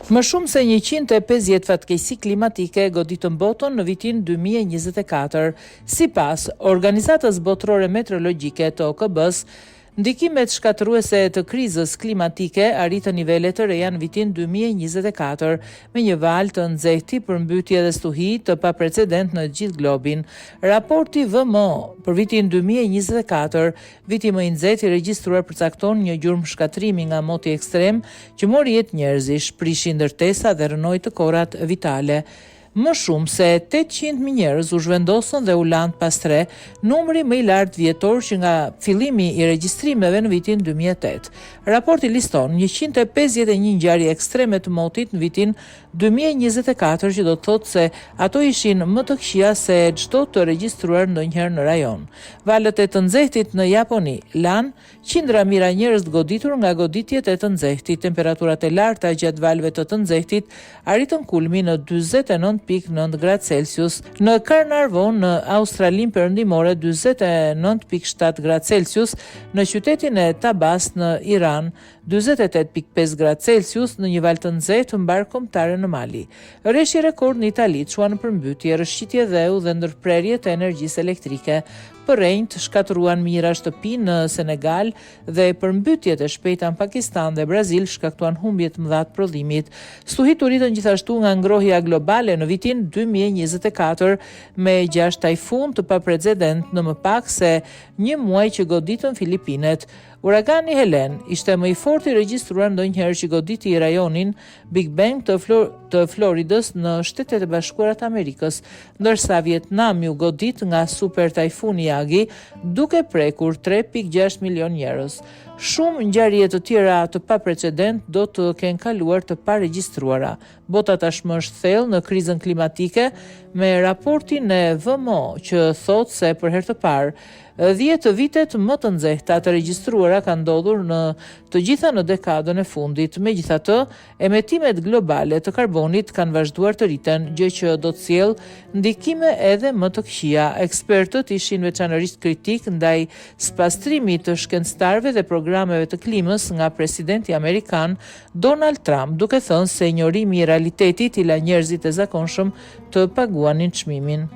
Më shumë se 150 fatkeqësi klimatike goditën botën në vitin 2024, sipas Organizatës Botërore Meteorologjike të OKB-s. Ndikimet shkatëruese të krizës klimatike arritën nivele të reja në vitin 2024 me një val të nxehtë, përmbytje dhe stuhi të paprecedent në gjithë globin. Raporti VMO për vitin 2024, viti më i nxehtë i regjistruar, përcakton një gjurmë shkatërimi nga moti ekstrem që mori jetë njerëzish, prishi ndërtesa dhe rënoi të kohrat vitale. Më shumë se 800.000 njerëz u zhvendosën dhe u lanë pas tre, numri më i lartë vjetor që nga fillimi i regjistrimeve në vitin 2008. Raporti liston 151 ngjarje ekstreme të motit në vitin 2024, që do të thotë se ato ishin më të këqija se çdo të regjistruar ndonjëherë në rajon. Valët e të nxehtit në Japoni lanë qindra mijëra njerëz të goditur nga goditjet e të nxehtit. Temperaturat e larta gjatë valëve të nxehtit arritën kulmin në 49.9 gradë Celsius, në Carnarvon në Australinë Perëndimore 49.7 gradë Celsius, në qytetin e Tabas në Iran 48.5 gradë Celsius, në një val të nxehtë mbar kombëtare në Mali. Rreshi rekord në Itali çua në përmbytje, rrëshqitje dheu dhe ndërprerje të energjisë elektrike. Përrenjt shkatëruan mijëra shtëpi në Senegal dhe përmbytjet e shpejta në Pakistan dhe Brazil shkaktuan humbje të mëdha të prodhimit. Stuhit u rritën gjithashtu nga ngrohja globale në vitin 2024 me 6 tajfun të paprecedent në më pak se një muaj që goditën Filipinet. Uragani Helen ishte më i forti regjistruar ndonjëherë që goditi rajonin Big Bang të Floridës në Shtetet e Bashkuara të Amerikës, ndërsa Vietnami u godit nga super tajfuni Yagi, duke prekur 3.6 milion njerëz. Shumë ngjarje të tjera të paprecedent do të kenë kaluar të paregjistruara. Bota tashmë është thellë në krizën klimatike, me raportin e VMO që thotë se për herë të parë 10 vitet më të nxehta të regjistruara kanë ndodhur në të gjitha në dekadën e fundit. Megjithatë, emetimet globale të karbonit kanë vazhduar të rriten, gjë që do të sjellë ndikime edhe më të këqija. Ekspertët ishin veçanërisht kritik ndaj spastrimit të shkencëtarëve dhe programeve të klimës nga presidenti amerikan Donald Trump, duke thënë se injorimi i realitetit i la njerëzit e zakonshëm të paguanin çmimin.